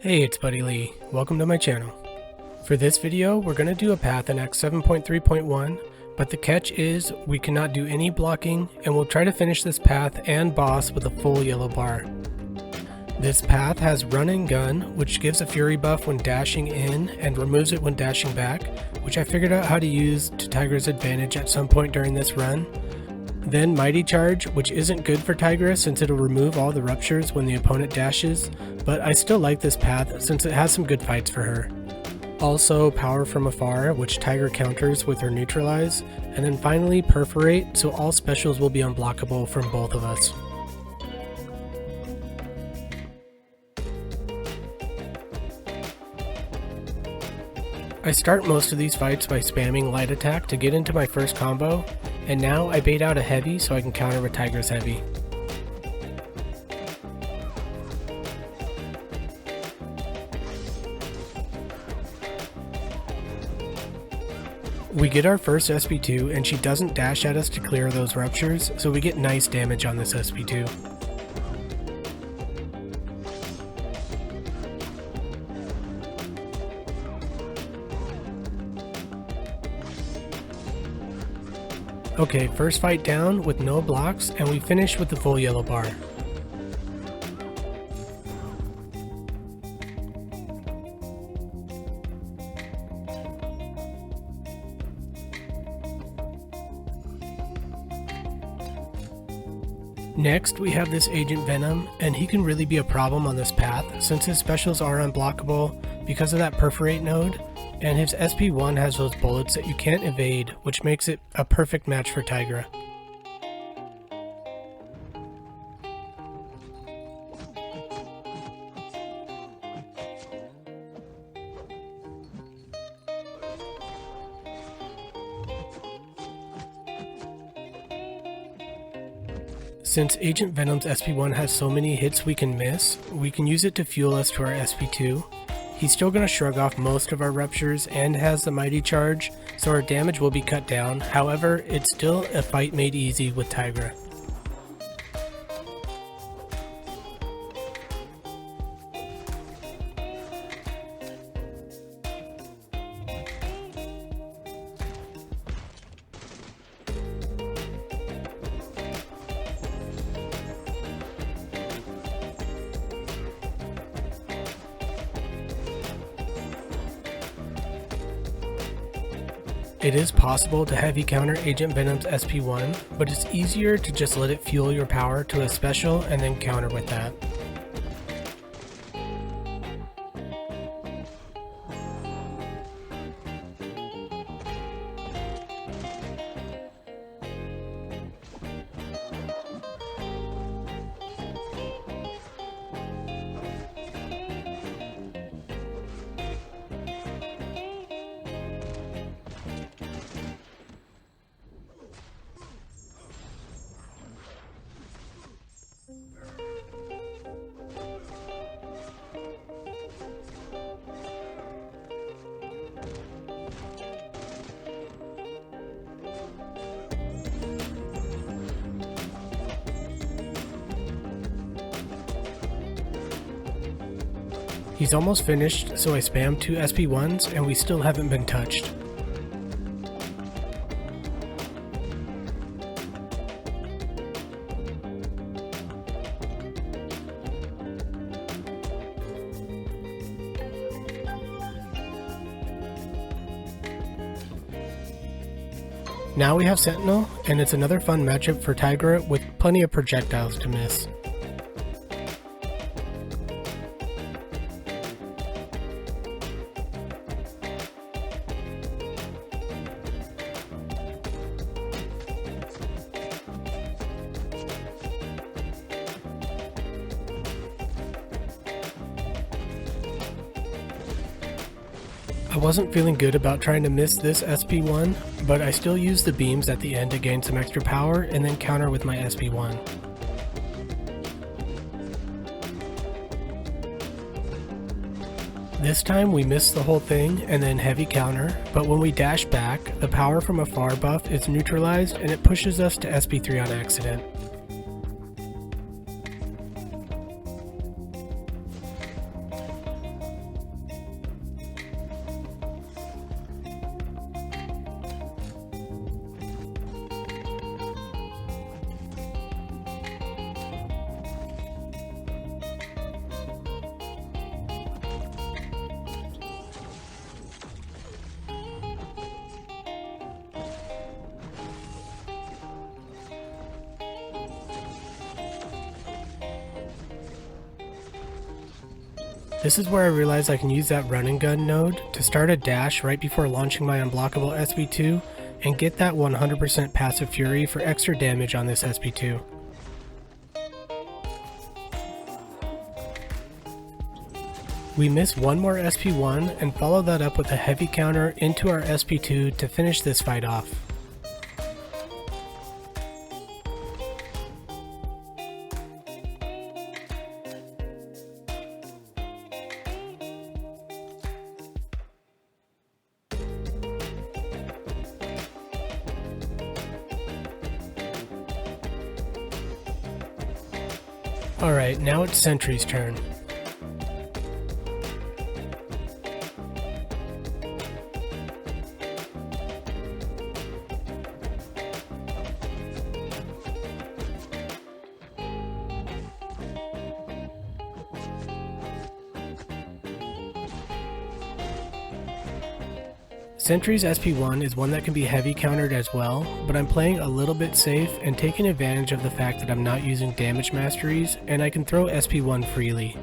Hey, it's Buddy Lee. Welcome to my channel. For this video, we're going to do a path in Act 7.3.1, but the catch is we cannot do any blocking, and we'll try to finish this path and boss with a full yellow bar. This path has run and gun, which gives a fury buff when dashing in and removes it when dashing back, which I figured out how to use to Tigra's advantage at some point during this run. Then Mighty Charge, which isn't good for Tigra since it'll remove all the ruptures when the opponent dashes, but I still like this path since it has some good fights for her. Also Power from Afar, which Tigra counters with her Neutralize, and then finally Perforate, so all specials will be unblockable from both of us. I start most of these fights by spamming light attack to get into my first combo, and now I bait out a heavy so I can counter with Tigra's heavy. We get our first SP2 and she doesn't dash at us to clear those ruptures, so we get nice damage on this SP2. Okay, first fight down with no blocks, and we finish with the full yellow bar. Next, we have this Agent Venom, and he can really be a problem on this path since his specials are unblockable because of that Perforate node, and his SP1 has those bullets that you can't evade, which makes it a perfect match for Tigra. Since Agent Venom's SP1 has so many hits we can miss, we can use it to fuel us to our SP2. He's still going to shrug off most of our ruptures and has the Mighty Charge, so our damage will be cut down. However, it's still a fight made easy with Tigra. It is possible to heavy counter Agent Venom's SP1, but it's easier to just let it fuel your power to a special and then counter with that. He's almost finished, so I spam 2 SP1s and we still haven't been touched. Now we have Sentinel, and it's another fun matchup for Tigra with plenty of projectiles to miss. I wasn't feeling good about trying to miss this SP1, but I still used the beams at the end to gain some extra power and then counter with my SP1. This time we missed the whole thing and then heavy counter, but when we dash back, the Power from Afar buff is neutralized and it pushes us to SP3 on accident. This is where I realized I can use that run and gun node to start a dash right before launching my unblockable SP2 and get that 100% passive fury for extra damage on this SP2. We miss one more SP1 and follow that up with a heavy counter into our SP2 to finish this fight off. Alright, now it's Sentry's turn. Sentry's SP1 is one that can be heavy countered as well, but I'm playing a little bit safe and taking advantage of the fact that I'm not using damage masteries and I can throw SP1 freely.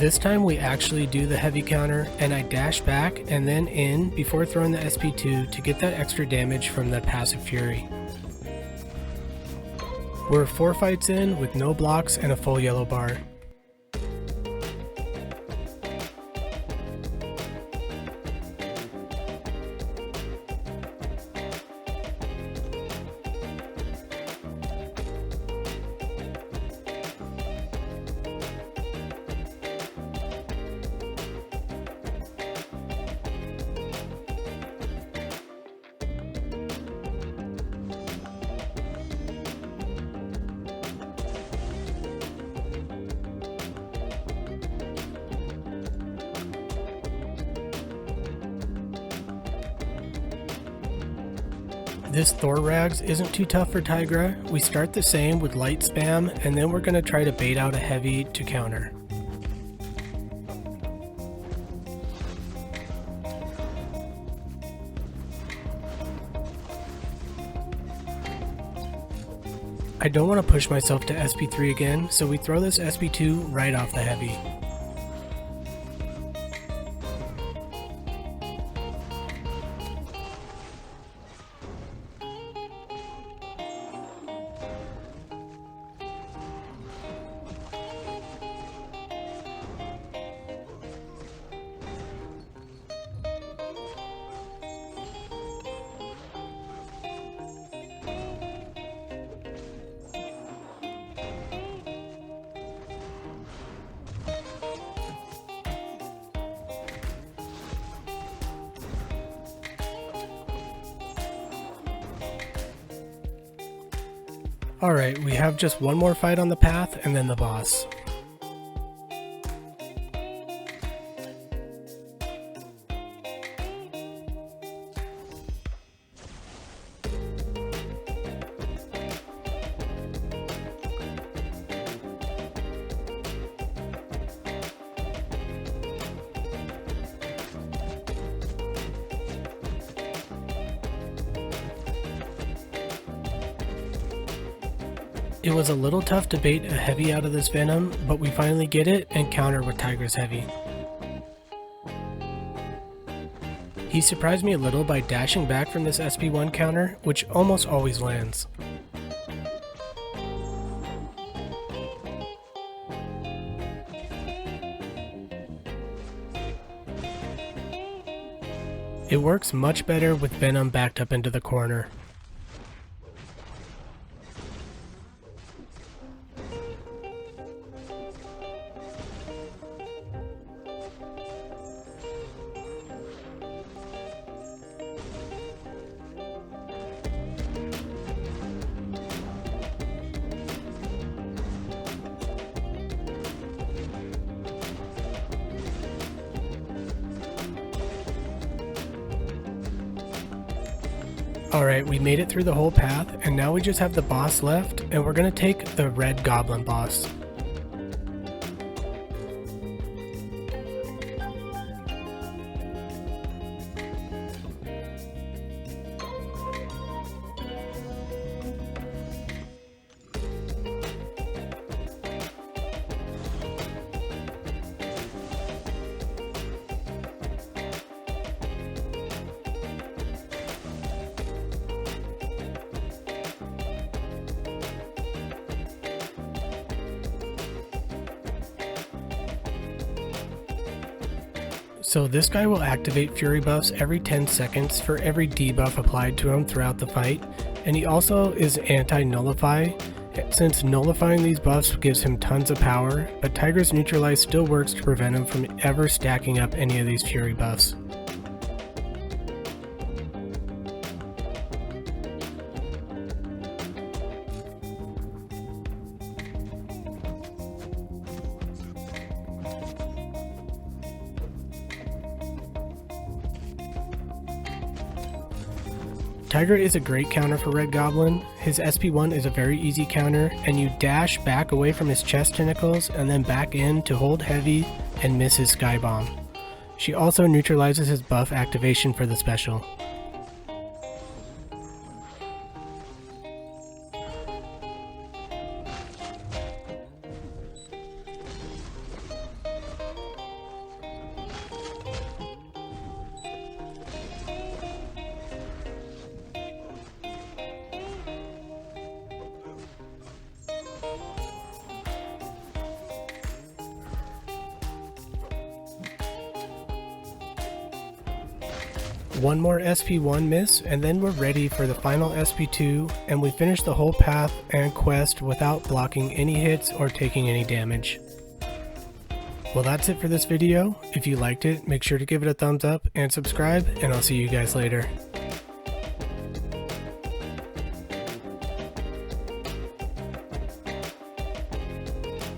This time we actually do the heavy counter and I dash back and then in before throwing the SP2 to get that extra damage from the passive fury. We're 4 fights in with no blocks and a full yellow bar. This Thor Rags isn't too tough for Tigra. We start the same with light spam and then we're going to try to bait out a heavy to counter. I don't want to push myself to SP3 again, so we throw this SP2 right off the heavy. Alright, we have just one more fight on the path and then the boss. It was a little tough to bait a heavy out of this Venom, but we finally get it and counter with Tigra's heavy. He surprised me a little by dashing back from this SP1 counter, which almost always lands. It works much better with Venom backed up into the corner. Alright, we made it through the whole path, and now we just have the boss left, and we're gonna take the red goblin boss. So this guy will activate fury buffs every 10 seconds for every debuff applied to him throughout the fight, and he also is anti-nullify, since nullifying these buffs gives him tons of power, but Tigra's neutralize still works to prevent him from ever stacking up any of these fury buffs. Tigra is a great counter for Red Goblin. His SP1 is a very easy counter, and you dash back away from his chest tentacles and then back in to hold heavy and miss his Sky Bomb. She also neutralizes his buff activation for the special. One more SP1 miss, and then we're ready for the final SP2, and we finish the whole path and quest without blocking any hits or taking any damage. Well, that's it for this video. If you liked it, make sure to give it a thumbs up and subscribe, and I'll see you guys later.